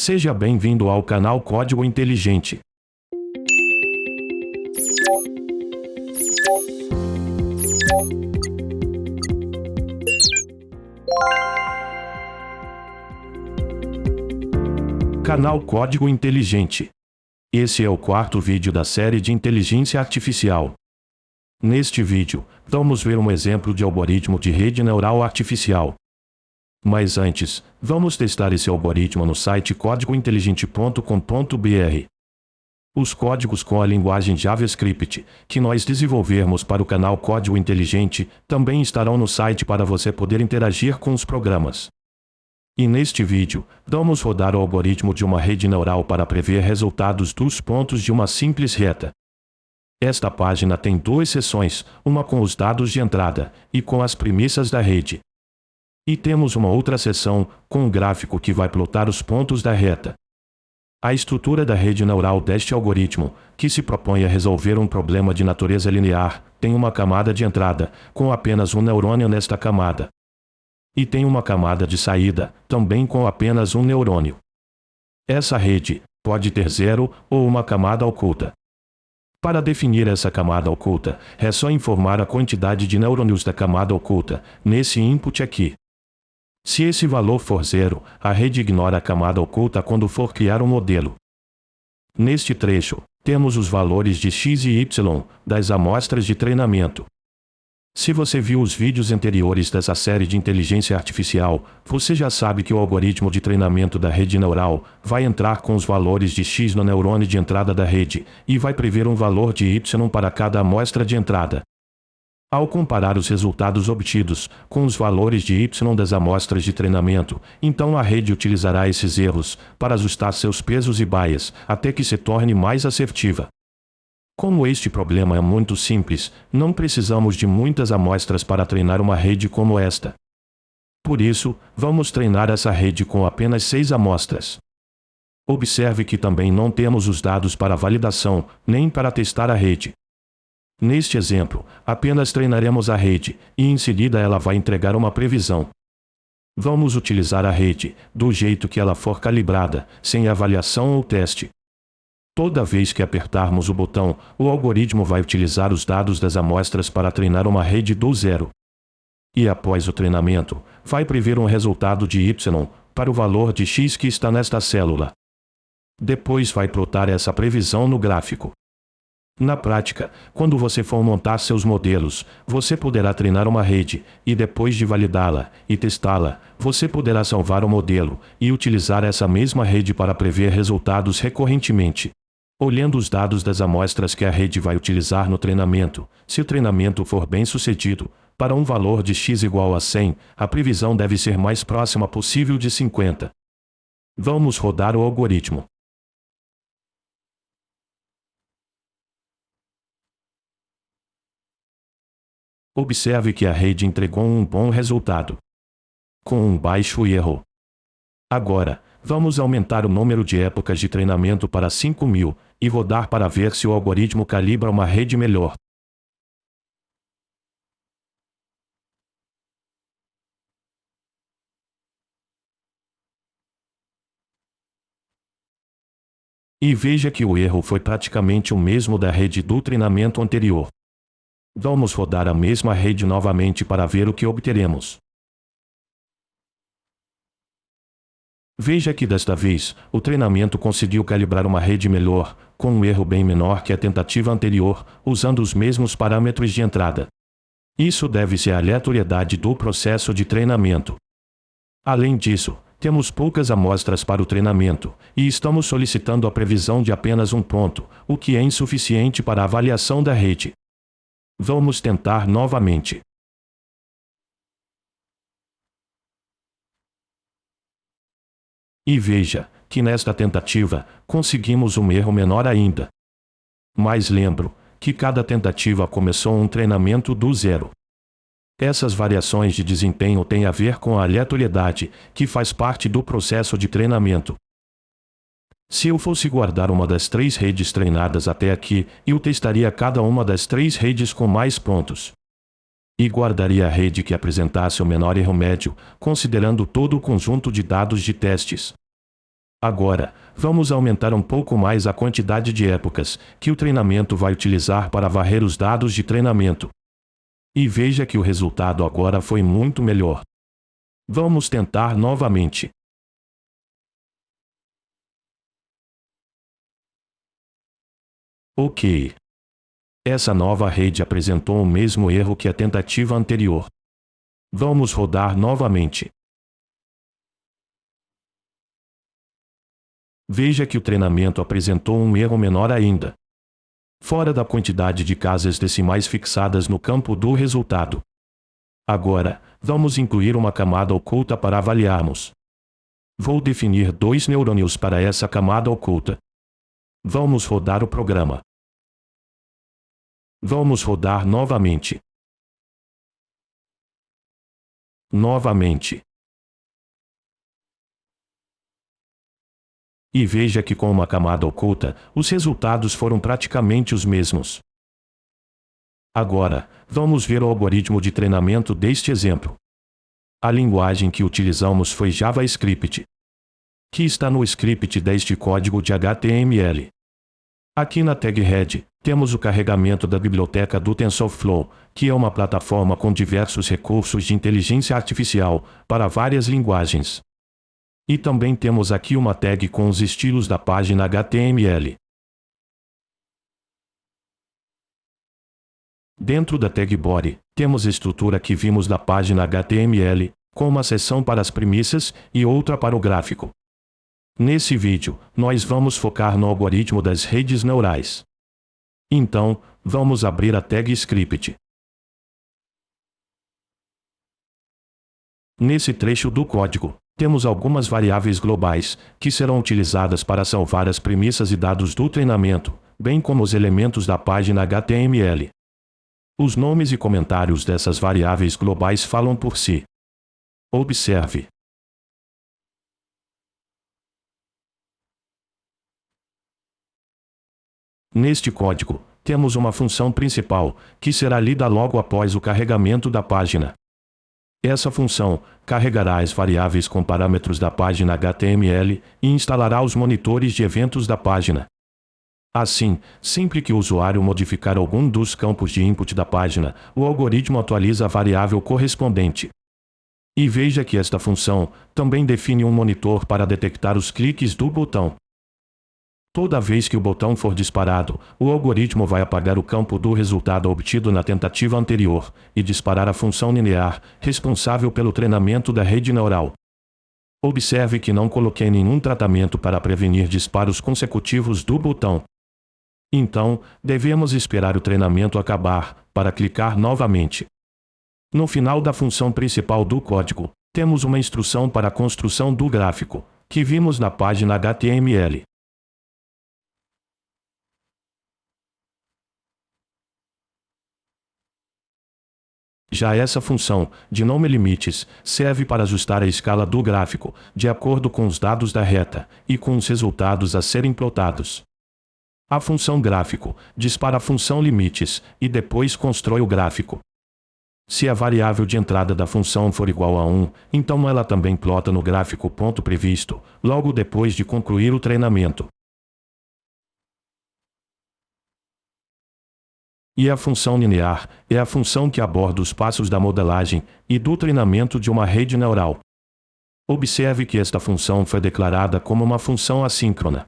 Seja bem-vindo ao canal Código Inteligente. Canal Código Inteligente. Esse é o quarto vídeo da série de inteligência artificial. Neste vídeo, vamos ver um exemplo de algoritmo de rede neural artificial. Mas antes, vamos testar esse algoritmo no site códigointeligente.com.br. Os códigos com a linguagem JavaScript, que nós desenvolvermos para o canal Código Inteligente, também estarão no site para você poder interagir com os programas. E neste vídeo, vamos rodar o algoritmo de uma rede neural para prever resultados dos pontos de uma simples reta. Esta página tem duas seções, uma com os dados de entrada e com as premissas da rede. E temos uma outra seção, com um gráfico que vai plotar os pontos da reta. A estrutura da rede neural deste algoritmo, que se propõe a resolver um problema de natureza linear, tem uma camada de entrada, com apenas um neurônio nesta camada. E tem uma camada de saída, também com apenas um neurônio. Essa rede pode ter zero ou uma camada oculta. Para definir essa camada oculta, é só informar a quantidade de neurônios da camada oculta, nesse input aqui. Se esse valor for zero, a rede ignora a camada oculta quando for criar um modelo. Neste trecho, temos os valores de x e y das amostras de treinamento. Se você viu os vídeos anteriores dessa série de inteligência artificial, você já sabe que o algoritmo de treinamento da rede neural vai entrar com os valores de x no neurônio de entrada da rede e vai prever um valor de y para cada amostra de entrada. Ao comparar os resultados obtidos com os valores de y das amostras de treinamento, então a rede utilizará esses erros para ajustar seus pesos e baias até que se torne mais assertiva. Como este problema é muito simples, não precisamos de muitas amostras para treinar uma rede como esta. Por isso, vamos treinar essa rede com apenas 6 amostras. Observe que também não temos os dados para validação, nem para testar a rede. Neste exemplo, apenas treinaremos a rede, e em seguida ela vai entregar uma previsão. Vamos utilizar a rede, do jeito que ela for calibrada, sem avaliação ou teste. Toda vez que apertarmos o botão, o algoritmo vai utilizar os dados das amostras para treinar uma rede do zero. E após o treinamento, vai prever um resultado de y para o valor de x que está nesta célula. Depois vai plotar essa previsão no gráfico. Na prática, quando você for montar seus modelos, você poderá treinar uma rede, e depois de validá-la e testá-la, você poderá salvar o modelo e utilizar essa mesma rede para prever resultados recorrentemente. Olhando os dados das amostras que a rede vai utilizar no treinamento, se o treinamento for bem sucedido, para um valor de x igual a 100, a previsão deve ser mais próxima possível de 50. Vamos rodar o algoritmo. Observe que a rede entregou um bom resultado, com um baixo erro. Agora, vamos aumentar o número de épocas de treinamento para 5.000 e rodar para ver se o algoritmo calibra uma rede melhor. E veja que o erro foi praticamente o mesmo da rede do treinamento anterior. Vamos rodar a mesma rede novamente para ver o que obteremos. Veja que desta vez, o treinamento conseguiu calibrar uma rede melhor, com um erro bem menor que a tentativa anterior, usando os mesmos parâmetros de entrada. Isso deve-se à aleatoriedade do processo de treinamento. Além disso, temos poucas amostras para o treinamento, e estamos solicitando a previsão de apenas um ponto, o que é insuficiente para a avaliação da rede. Vamos tentar novamente. E veja que nesta tentativa, conseguimos um erro menor ainda. Mas lembro que cada tentativa começou um treinamento do zero. Essas variações de desempenho têm a ver com a aleatoriedade, que faz parte do processo de treinamento. Se eu fosse guardar uma das 3 redes treinadas até aqui, eu testaria cada uma das 3 redes com mais pontos. E guardaria a rede que apresentasse o menor erro médio, considerando todo o conjunto de dados de testes. Agora, vamos aumentar um pouco mais a quantidade de épocas que o treinamento vai utilizar para varrer os dados de treinamento. E veja que o resultado agora foi muito melhor. Vamos tentar novamente. Ok. Essa nova rede apresentou o mesmo erro que a tentativa anterior. Vamos rodar novamente. Veja que o treinamento apresentou um erro menor ainda. Fora da quantidade de casas decimais fixadas no campo do resultado. Agora, vamos incluir uma camada oculta para avaliarmos. Vou definir 2 neurônios para essa camada oculta. Vamos rodar o programa. Vamos rodar novamente. Novamente. E veja que com uma camada oculta, os resultados foram praticamente os mesmos. Agora, vamos ver o algoritmo de treinamento deste exemplo. A linguagem que utilizamos foi JavaScript, que está no script deste código de HTML. Aqui na tag head, temos o carregamento da biblioteca do TensorFlow, que é uma plataforma com diversos recursos de inteligência artificial para várias linguagens. E também temos aqui uma tag com os estilos da página HTML. Dentro da tag body, temos a estrutura que vimos da página HTML, com uma seção para as premissas e outra para o gráfico. Nesse vídeo, nós vamos focar no algoritmo das redes neurais. Então, vamos abrir a tag script. Nesse trecho do código, temos algumas variáveis globais, que serão utilizadas para salvar as premissas e dados do treinamento, bem como os elementos da página HTML. Os nomes e comentários dessas variáveis globais falam por si. Observe. Neste código, temos uma função principal, que será lida logo após o carregamento da página. Essa função carregará as variáveis com parâmetros da página HTML e instalará os monitores de eventos da página. Assim, sempre que o usuário modificar algum dos campos de input da página, o algoritmo atualiza a variável correspondente. E veja que esta função também define um monitor para detectar os cliques do botão. Toda vez que o botão for disparado, o algoritmo vai apagar o campo do resultado obtido na tentativa anterior e disparar a função linear, responsável pelo treinamento da rede neural. Observe que não coloquei nenhum tratamento para prevenir disparos consecutivos do botão. Então, devemos esperar o treinamento acabar, para clicar novamente. No final da função principal do código, temos uma instrução para a construção do gráfico, que vimos na página HTML. Já essa função, de nome limites, serve para ajustar a escala do gráfico, de acordo com os dados da reta, e com os resultados a serem plotados. A função gráfico dispara a função limites, e depois constrói o gráfico. Se a variável de entrada da função for igual a 1, então ela também plota no gráfico ponto previsto, logo depois de concluir o treinamento. E a função linear é a função que aborda os passos da modelagem e do treinamento de uma rede neural. Observe que esta função foi declarada como uma função assíncrona.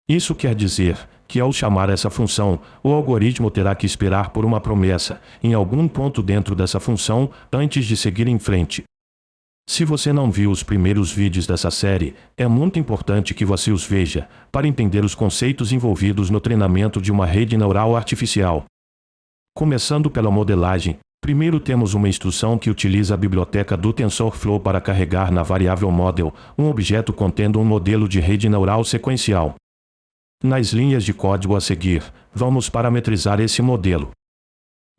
Isso quer dizer que, ao chamar essa função, o algoritmo terá que esperar por uma promessa, em algum ponto dentro dessa função, antes de seguir em frente. Se você não viu os primeiros vídeos dessa série, é muito importante que você os veja, para entender os conceitos envolvidos no treinamento de uma rede neural artificial. Começando pela modelagem, primeiro temos uma instrução que utiliza a biblioteca do TensorFlow para carregar na variável model um objeto contendo um modelo de rede neural sequencial. Nas linhas de código a seguir, vamos parametrizar esse modelo.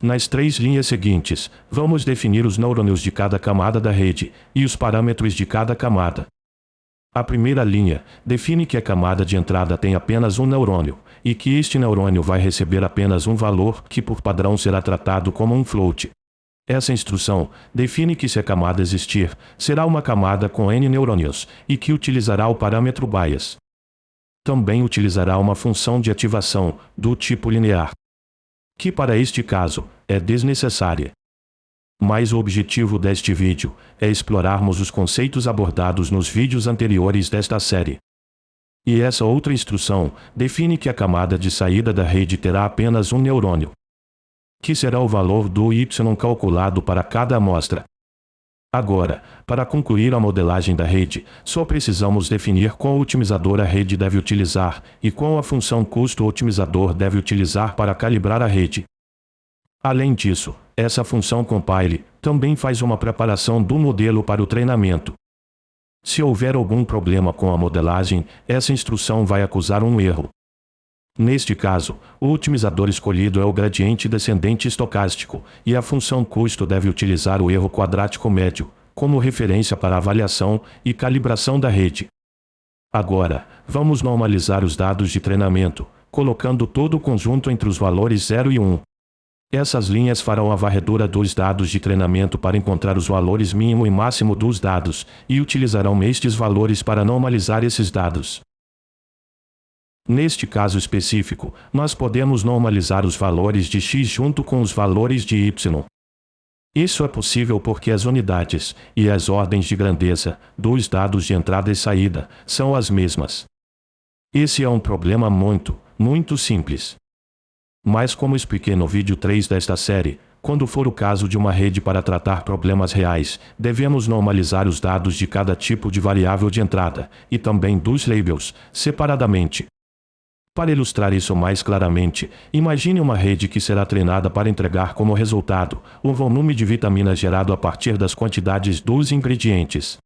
Nas 3 linhas seguintes, vamos definir os neurônios de cada camada da rede e os parâmetros de cada camada. A primeira linha define que a camada de entrada tem apenas um neurônio, e que este neurônio vai receber apenas um valor que por padrão será tratado como um float. Essa instrução define que se a camada existir, será uma camada com N neurônios e que utilizará o parâmetro bias. Também utilizará uma função de ativação, do tipo linear, que para este caso, é desnecessária. Mas o objetivo deste vídeo é explorarmos os conceitos abordados nos vídeos anteriores desta série. E essa outra instrução define que a camada de saída da rede terá apenas um neurônio, que será o valor do y calculado para cada amostra. Agora, para concluir a modelagem da rede, só precisamos definir qual otimizador a rede deve utilizar e qual a função custo-otimizador deve utilizar para calibrar a rede. Além disso, essa função compile também faz uma preparação do modelo para o treinamento. Se houver algum problema com a modelagem, essa instrução vai acusar um erro. Neste caso, o otimizador escolhido é o gradiente descendente estocástico, e a função custo deve utilizar o erro quadrático médio, como referência para a avaliação e calibração da rede. Agora, vamos normalizar os dados de treinamento, colocando todo o conjunto entre os valores 0 e 1. Essas linhas farão a varredura dos dados de treinamento para encontrar os valores mínimo e máximo dos dados, e utilizarão estes valores para normalizar esses dados. Neste caso específico, nós podemos normalizar os valores de x junto com os valores de y. Isso é possível porque as unidades e as ordens de grandeza dos dados de entrada e saída são as mesmas. Esse é um problema muito simples. Mas como expliquei no vídeo 3 desta série, quando for o caso de uma rede para tratar problemas reais, devemos normalizar os dados de cada tipo de variável de entrada, e também dos labels, separadamente. Para ilustrar isso mais claramente, imagine uma rede que será treinada para entregar como resultado o volume de vitaminas gerado a partir das quantidades dos ingredientes.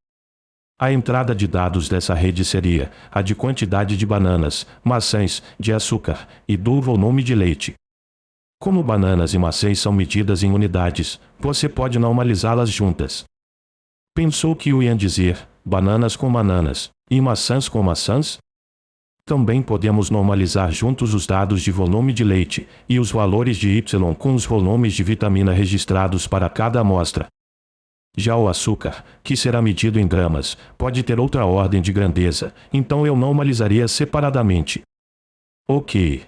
A entrada de dados dessa rede seria a de quantidade de bananas, maçãs, de açúcar e do volume de leite. Como bananas e maçãs são medidas em unidades, você pode normalizá-las juntas. Pensou que eu ia dizer bananas com bananas e maçãs com maçãs? Também podemos normalizar juntos os dados de volume de leite e os valores de y com os volumes de vitamina registrados para cada amostra. Já o açúcar, que será medido em gramas, pode ter outra ordem de grandeza, então eu normalizaria separadamente. Ok.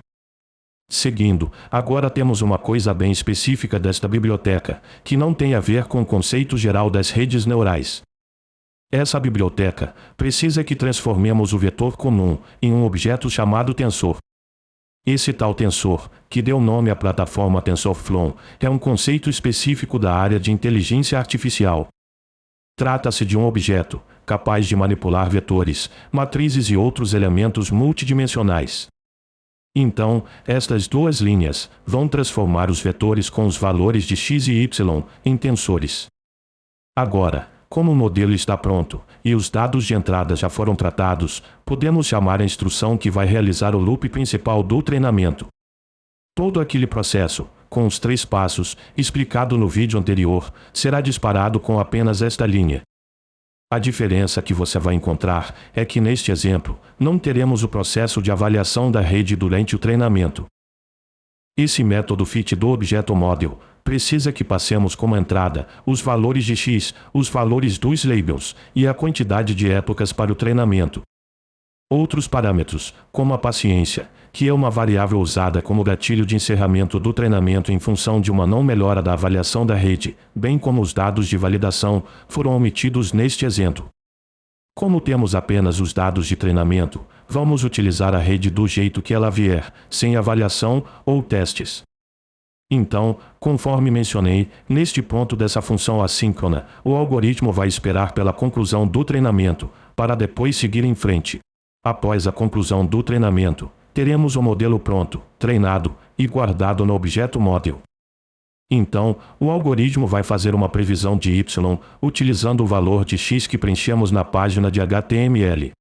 Seguindo, agora temos uma coisa bem específica desta biblioteca, que não tem a ver com o conceito geral das redes neurais. Essa biblioteca precisa que transformemos o vetor comum em um objeto chamado tensor. Esse tal tensor, que deu nome à plataforma TensorFlow, é um conceito específico da área de inteligência artificial. Trata-se de um objeto capaz de manipular vetores, matrizes e outros elementos multidimensionais. Então, estas duas linhas vão transformar os vetores com os valores de x e y em tensores. Agora, como o modelo está pronto e os dados de entrada já foram tratados, podemos chamar a instrução que vai realizar o loop principal do treinamento. Todo aquele processo, com os 3 passos, explicado no vídeo anterior, será disparado com apenas esta linha. A diferença que você vai encontrar é que neste exemplo, não teremos o processo de avaliação da rede durante o treinamento. Esse método fit do objeto model precisa que passemos como entrada os valores de x, os valores dos labels e a quantidade de épocas para o treinamento. Outros parâmetros, como a paciência, que é uma variável usada como gatilho de encerramento do treinamento em função de uma não melhora da avaliação da rede, bem como os dados de validação, foram omitidos neste exemplo. Como temos apenas os dados de treinamento, vamos utilizar a rede do jeito que ela vier, sem avaliação ou testes. Então, conforme mencionei, neste ponto dessa função assíncrona, o algoritmo vai esperar pela conclusão do treinamento, para depois seguir em frente. Após a conclusão do treinamento, teremos o modelo pronto, treinado e guardado no objeto model. Então, o algoritmo vai fazer uma previsão de y, utilizando o valor de x que preenchemos na página de HTML.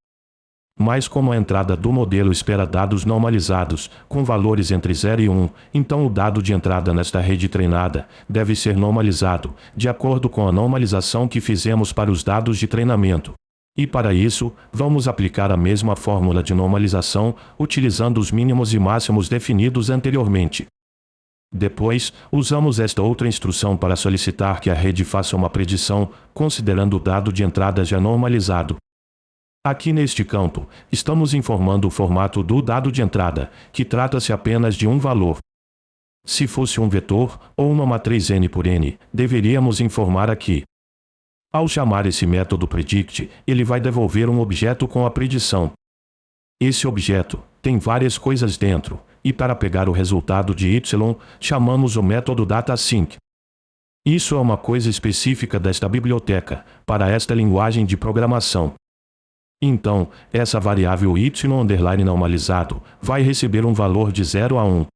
Mas como a entrada do modelo espera dados normalizados, com valores entre 0 e 1, então o dado de entrada nesta rede treinada deve ser normalizado, de acordo com a normalização que fizemos para os dados de treinamento. E para isso, vamos aplicar a mesma fórmula de normalização, utilizando os mínimos e máximos definidos anteriormente. Depois, usamos esta outra instrução para solicitar que a rede faça uma predição, considerando o dado de entrada já normalizado. Aqui neste campo, estamos informando o formato do dado de entrada, que trata-se apenas de um valor. Se fosse um vetor, ou uma matriz n por n, deveríamos informar aqui. Ao chamar esse método predict, ele vai devolver um objeto com a predição. Esse objeto tem várias coisas dentro, e para pegar o resultado de y, chamamos o método datasync. Isso é uma coisa específica desta biblioteca, para esta linguagem de programação. Então, essa variável y normalizado vai receber um valor de 0 a 1.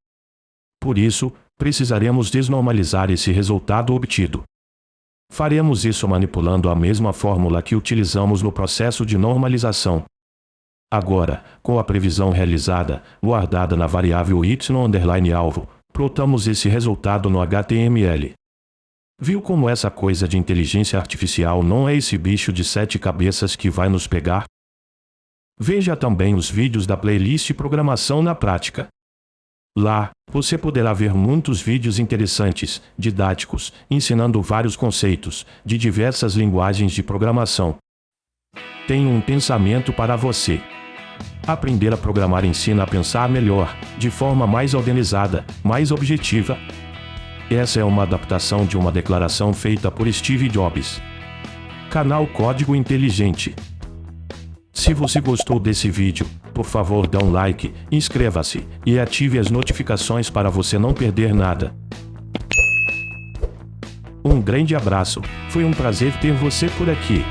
Por isso, precisaremos desnormalizar esse resultado obtido. Faremos isso manipulando a mesma fórmula que utilizamos no processo de normalização. Agora, com a previsão realizada, guardada na variável y_alvo, plotamos esse resultado no HTML. Viu como essa coisa de inteligência artificial não é esse bicho de 7 cabeças que vai nos pegar? Veja também os vídeos da playlist Programação na Prática. Lá, você poderá ver muitos vídeos interessantes, didáticos, ensinando vários conceitos, de diversas linguagens de programação. Tenho um pensamento para você. Aprender a programar ensina a pensar melhor, de forma mais organizada, mais objetiva. Essa é uma adaptação de uma declaração feita por Steve Jobs. Canal Código Inteligente. Se você gostou desse vídeo, por favor dê um like, inscreva-se e ative as notificações para você não perder nada. Um grande abraço, foi um prazer ter você por aqui.